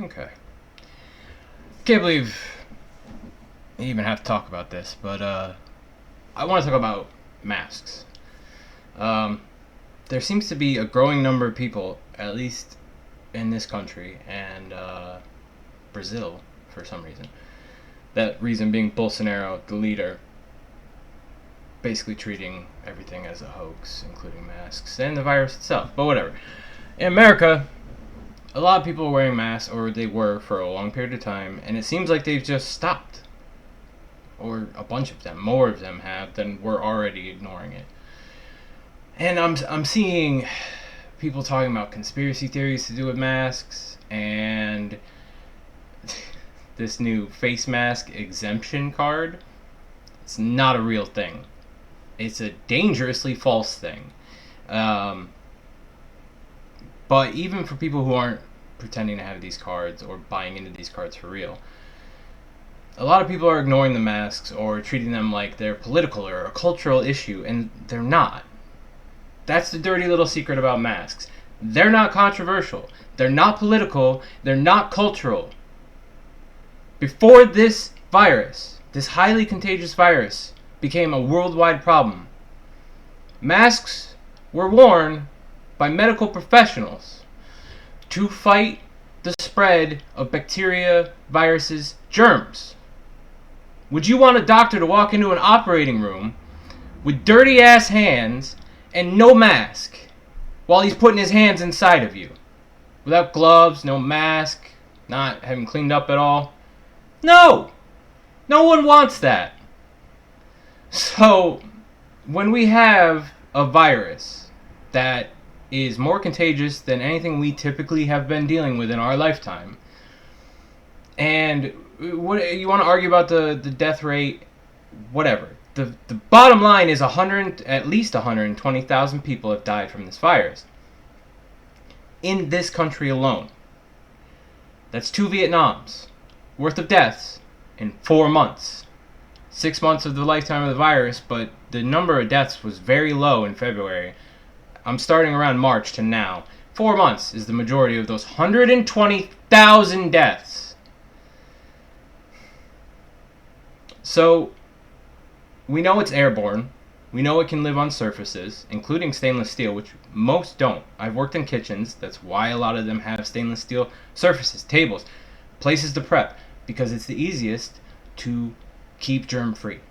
Okay. Can't believe I even have to talk about this, but I want to talk about masks. Um, there seems to be a growing number of people, at least in this country and Brazil, for some reason. That reason being Bolsonaro, the leader, basically treating everything as a hoax, including masks and the virus itself. But whatever. In America, a lot of people are wearing masks, or they were for a long period of time, and it seems like they've just stopped. Or a bunch of them, more of them have than we're already ignoring it. And I'm seeing people talking about conspiracy theories to do with masks and this new face mask exemption card. It's not a real thing. It's a dangerously false thing. But even for people who aren't pretending to have these cards or buying into these cards for real, a lot of people are ignoring the masks or treating them like they're political or a cultural issue, and they're not. That's the dirty little secret about masks. They're not controversial. They're not political. They're not cultural. Before this virus, this highly contagious virus, became a worldwide problem, masks were worn by medical professionals to fight the spread of bacteria, viruses, germs. Would you want a doctor to walk into an operating room with dirty ass hands and no mask while he's putting his hands inside of you? Without gloves, no mask, not having cleaned up at all? No! No one wants that. So, when we have a virus that is more contagious than anything we typically have been dealing with in our lifetime, and what you want to argue about the death rate, whatever. The bottom line is at least 120,000 people have died from this virus in this country alone. That's 2 Vietnams worth of deaths in 4 months. 6 months of the lifetime of the virus, but the number of deaths was very low in February. I'm starting around March to now. 4 months is the majority of those 120,000 deaths. So, we know it's airborne. We know it can live on surfaces, including stainless steel, which most don't. I've worked in kitchens. That's why a lot of them have stainless steel surfaces, tables, places to prep, because it's the easiest to keep germ-free.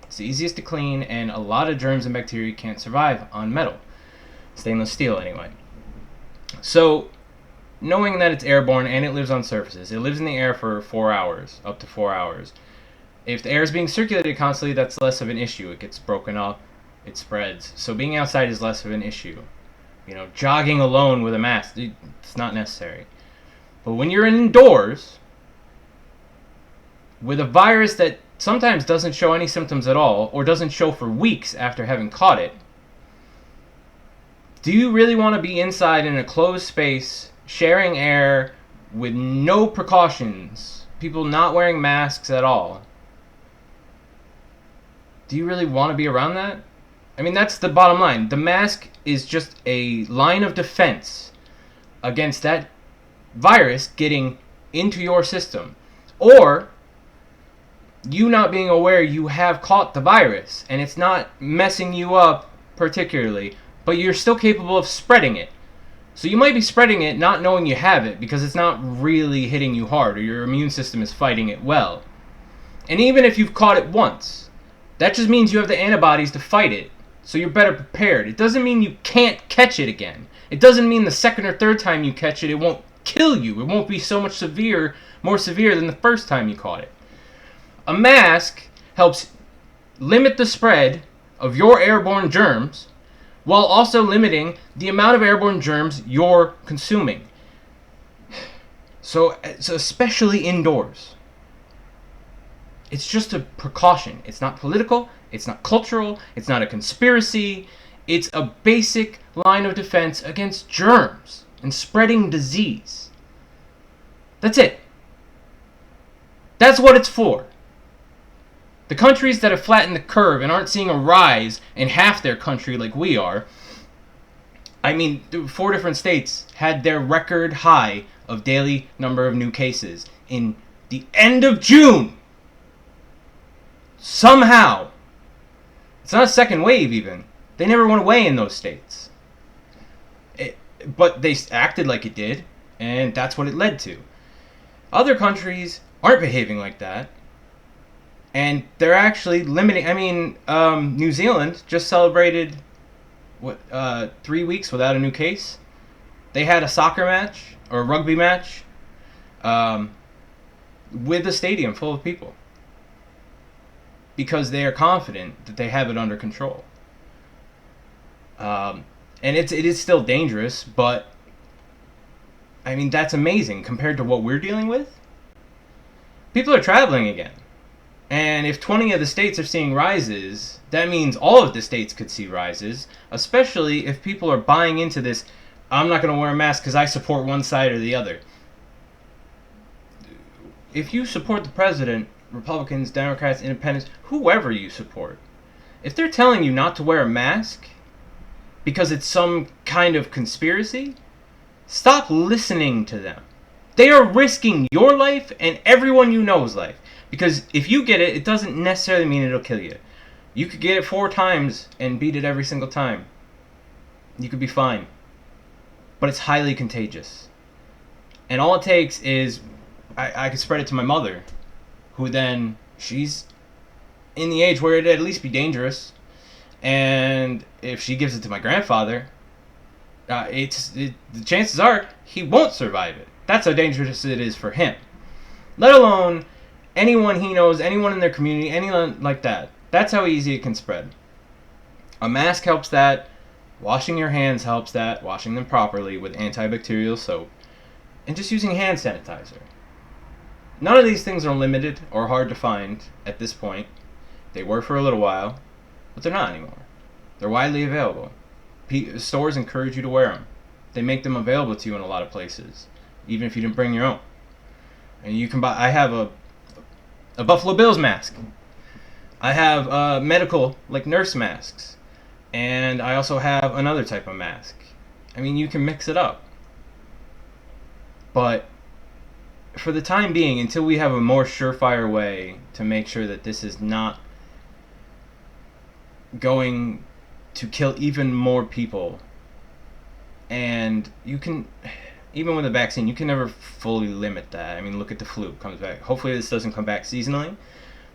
It's the easiest to clean, and a lot of germs and bacteria can't survive on metal. Stainless steel, anyway. So, knowing that it's airborne and it lives on surfaces, it lives in the air for 4 hours, up to 4 hours. If the air is being circulated constantly, that's less of an issue. It gets broken up, it spreads. So being outside is less of an issue. Jogging alone with a mask, it's not necessary. But when you're indoors with a virus that sometimes doesn't show any symptoms at all, or doesn't show for weeks after having caught it, do you really want to be inside in a closed space, sharing air with no precautions, people not wearing masks at all? Do you really want to be around that? I mean, that's the bottom line. The mask is just a line of defense against that virus getting into your system. Or you not being aware you have caught the virus and it's not messing you up particularly, but you're still capable of spreading it. So you might be spreading it not knowing you have it because it's not really hitting you hard, or your immune system is fighting it well. And even if you've caught it once, that just means you have the antibodies to fight it, so you're better prepared. It doesn't mean you can't catch it again. It doesn't mean the second or third time you catch it, it won't kill you. It won't be so much more severe than the first time you caught it. A mask helps limit the spread of your airborne germs while also limiting the amount of airborne germs you're consuming. So especially indoors. It's just a precaution. It's not political. It's not cultural. It's not a conspiracy. It's a basic line of defense against germs and spreading disease. That's it. That's what it's for. The countries that have flattened the curve and aren't seeing a rise in half their country like we are, I mean, 4 different states had their record high of daily number of new cases in the end of June. Somehow. It's not a second wave even. They never went away in those states. But they acted like it did, and that's what it led to. Other countries aren't behaving like that, and they're actually limiting. I mean, New Zealand just celebrated 3 weeks without a new case. They had a soccer match or a rugby match with a stadium full of people because they are confident that they have it under control. And it is still dangerous, but I mean, that's amazing compared to what we're dealing with. People are traveling again. And if 20 of the states are seeing rises, that means all of the states could see rises, especially if people are buying into this, I'm not going to wear a mask because I support one side or the other. If you support the president, Republicans, Democrats, Independents, whoever you support, if they're telling you not to wear a mask because it's some kind of conspiracy, stop listening to them. They are risking your life and everyone you know's life. Because if you get it, it doesn't necessarily mean it'll kill you. You could get it 4 times and beat it every single time. You could be fine. But it's highly contagious. And all it takes is, I could spread it to my mother, who then, she's in the age where it'd at least be dangerous. And if she gives it to my grandfather, the chances are he won't survive it. That's how dangerous it is for him. Let alone anyone he knows, anyone in their community, anyone like that. That's how easy it can spread. A mask helps that. Washing your hands helps that. Washing them properly with antibacterial soap. And just using hand sanitizer. None of these things are limited or hard to find at this point. They were for a little while, but they're not anymore. They're widely available. Stores encourage you to wear them. They make them available to you in a lot of places, even if you didn't bring your own. And you can buy. I have a Buffalo Bills mask. I have medical, like nurse masks, and I also have another type of mask. I mean, you can mix it up. But for the time being, until we have a more surefire way to make sure that this is not going to kill even more people, and you can, even with a vaccine, you can never fully limit that. I mean, look at the flu, it comes back. Hopefully this doesn't come back seasonally,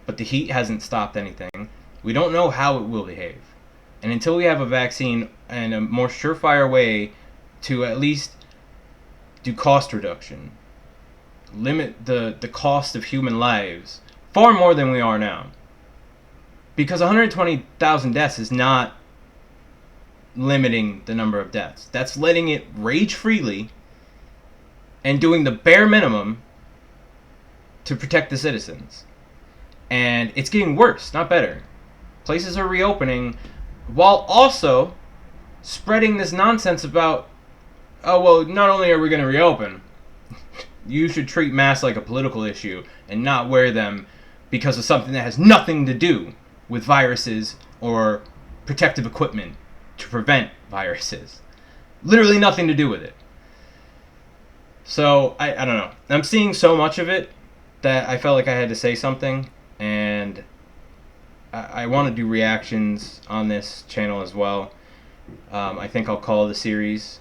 but the heat hasn't stopped anything. We don't know how it will behave. And until we have a vaccine and a more surefire way to at least do cost reduction, limit the cost of human lives far more than we are now. Because 120,000 deaths is not limiting the number of deaths. That's letting it rage freely and doing the bare minimum to protect the citizens. And it's getting worse, not better. Places are reopening while also spreading this nonsense about, oh, well, not only are we going to reopen, you should treat masks like a political issue and not wear them because of something that has nothing to do with viruses or protective equipment to prevent viruses. Literally nothing to do with it. So, I don't know. I'm seeing so much of it that I felt like I had to say something, and I want to do reactions on this channel as well. I think I'll call the series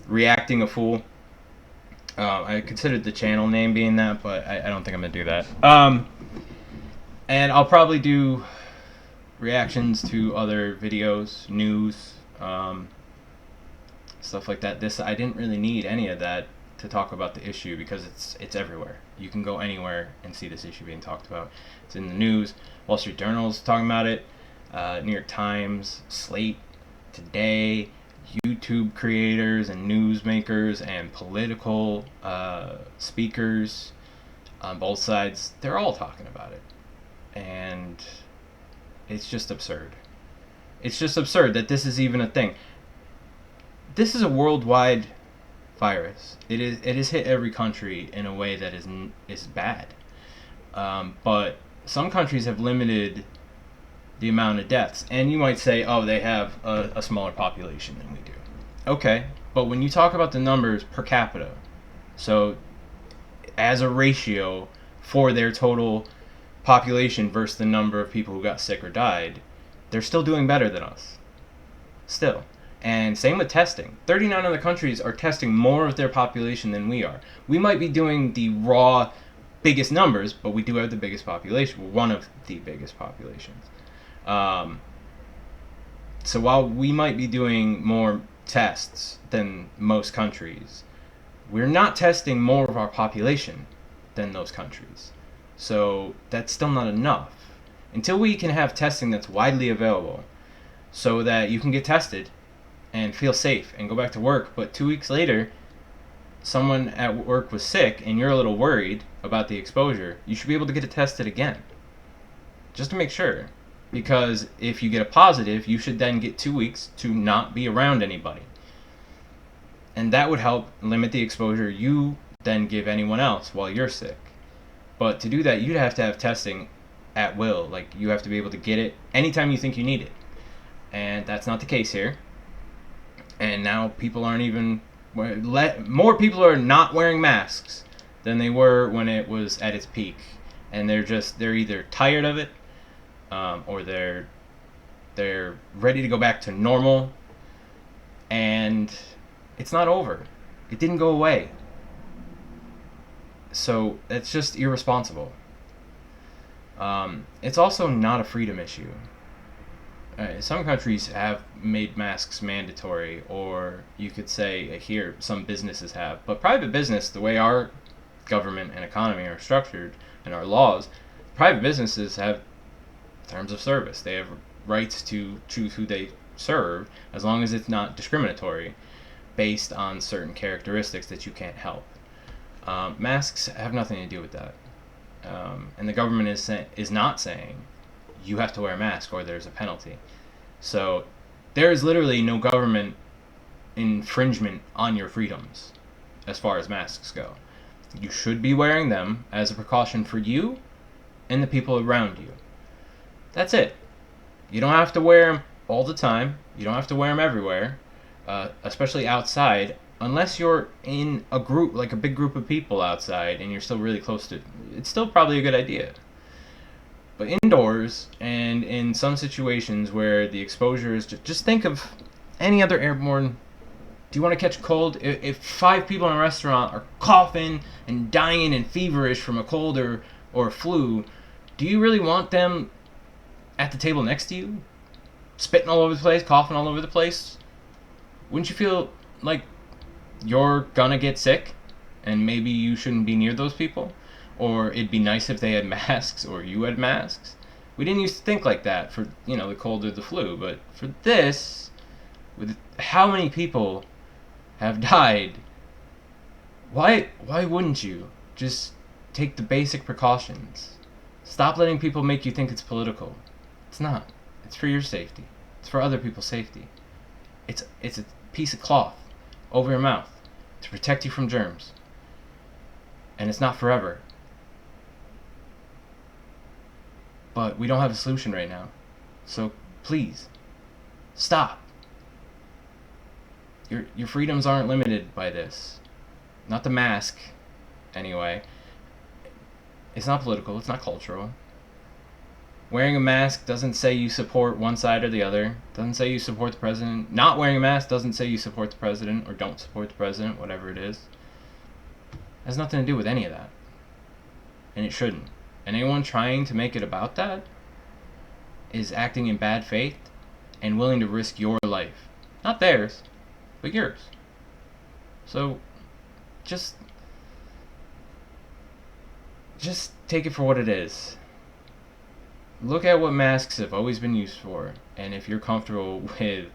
Reacting a Fool. I considered the channel name being that, but I don't think I'm going to do that. And I'll probably do reactions to other videos, news, stuff like that. I didn't really need any of that to talk about the issue because it's everywhere. You can go anywhere and see this issue being talked about. It's in the news. Wall Street Journal's talking about it. New York Times, Slate, Today, YouTube creators and newsmakers and political speakers on both sides, they're all talking about it. And it's just absurd. It's just absurd that this is even a thing. This is a worldwide virus. It has hit every country in a way that is bad. But some countries have limited the amount of deaths. And you might say, oh, they have a smaller population than we do. Okay, But when you talk about the numbers per capita, so as a ratio for their total population versus the number of people who got sick or died, they're still doing better than us. Still. And same with testing. 39 other countries are testing more of their population than we are. We might be doing the raw biggest numbers, but we do have the biggest population. One of the biggest populations. So while we might be doing more tests than most countries, we're not testing more of our population than those countries. So that's still not enough. Until we can have testing that's widely available so that you can get tested and feel safe and go back to work, but 2 weeks later someone at work was sick and you're a little worried about the exposure, you should be able to get it tested again just to make sure. Because if you get a positive, you should then get 2 weeks to not be around anybody. And that would help limit the exposure you then give anyone else while you're sick. But to do that, you'd have to have testing at will. Like, you have to be able to get it anytime you think you need it. And that's not the case here. And now people aren't even... more people are not wearing masks than they were when it was at its peak. And they're either tired of it, or they're ready to go back to normal, and it's not over. It didn't go away. So that's just irresponsible. It's also not a freedom issue. Some countries have made masks mandatory, or you could say here some businesses have. But private business, the way our government and economy are structured and our laws, private businesses have terms of service. They have rights to choose who they serve, as long as it's not discriminatory based on certain characteristics that you can't help. Masks have nothing to do with that. And the government is not saying you have to wear a mask or there's a penalty. So there is literally no government infringement on your freedoms as far as masks go. You should be wearing them as a precaution for you and the people around you. That's it. You don't have to wear them all the time. You don't have to wear them everywhere, especially outside, unless you're in a group, like a big group of people outside, and you're still really close to it. It's still probably a good idea. But indoors, and in some situations where the exposure is just think of any other airborne. Do you want to catch a cold? If 5 people in a restaurant are coughing and dying and feverish from a cold or a flu, do you really want them at the table next to you, spitting all over the place, coughing all over the place? Wouldn't you feel like you're gonna get sick and maybe you shouldn't be near those people? Or it'd be nice if they had masks or you had masks? We didn't used to think like that for, the cold or the flu, but for this, with how many people have died, why wouldn't you just take the basic precautions? Stop letting people make you think it's political. It's not. It's for your safety. It's for other people's safety. It's a piece of cloth over your mouth to protect you from germs. And it's not forever. But we don't have a solution right now. So please, stop. Your freedoms aren't limited by this. Not the mask, anyway. It's not political. It's not cultural. Wearing a mask doesn't say you support one side or the other. Doesn't say you support the president. Not wearing a mask doesn't say you support the president or don't support the president, whatever it is. It has nothing to do with any of that. And it shouldn't. And anyone trying to make it about that is acting in bad faith and willing to risk your life. Not theirs, but yours. So, just take it for what it is. Look at what masks have always been used for, and if you're comfortable with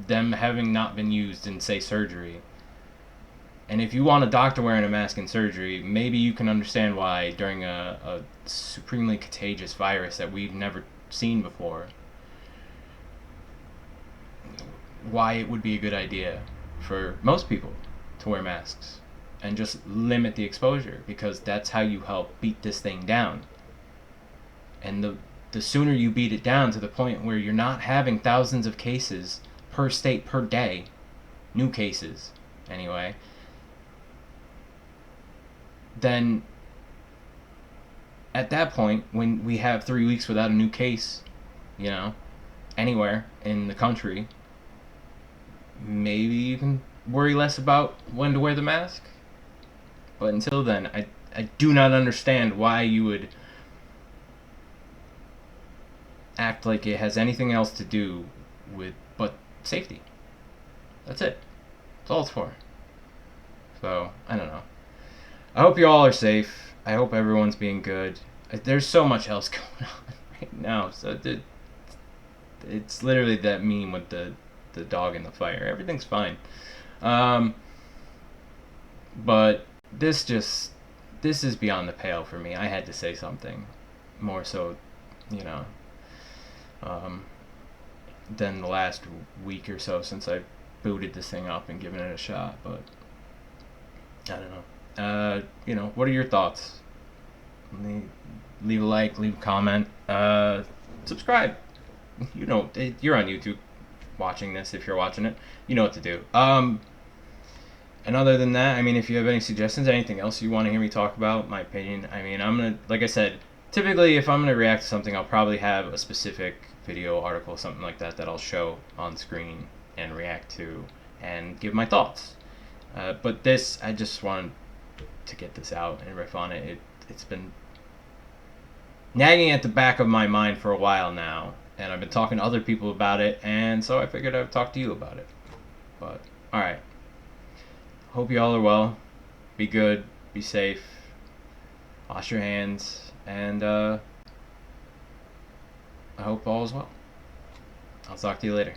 them having not been used in, say, surgery, and if you want a doctor wearing a mask in surgery, maybe you can understand why during a supremely contagious virus that we've never seen before, why it would be a good idea for most people to wear masks and just limit the exposure, because that's how you help beat this thing down. And the sooner you beat it down to the point where you're not having thousands of cases per state per day, new cases anyway, then at that point, when we have 3 weeks without a new case, anywhere in the country, maybe you can worry less about when to wear the mask. But until then, I do not understand why you would act like it has anything else to do with but safety. That's it. That's all it's for. So, I don't know. I hope you all are safe. I hope everyone's being good. There's so much else going on right now. So it's literally that meme with the dog in the fire. Everything's fine. But this is beyond the pale for me. I had to say something more so, than the last week or so since I booted this thing up and given it a shot. But I don't know. What are your thoughts? Leave a like, leave a comment, subscribe. You're on YouTube watching this. If you're watching it, you know what to do. And other than that, if you have any suggestions, anything else you want to hear me talk about, my opinion, I'm gonna, like I said, typically if I'm gonna react to something, I'll probably have a specific video, article, something like that I'll show on screen and react to and give my thoughts. But this, I just wanted to get this out and riff on it. It's been nagging at the back of my mind for a while now, and I've been talking to other people about it, and so I figured I'd talk to you about it. But, alright. Hope you all are well. Be good. Be safe. Wash your hands. And, I hope all is well. I'll talk to you later.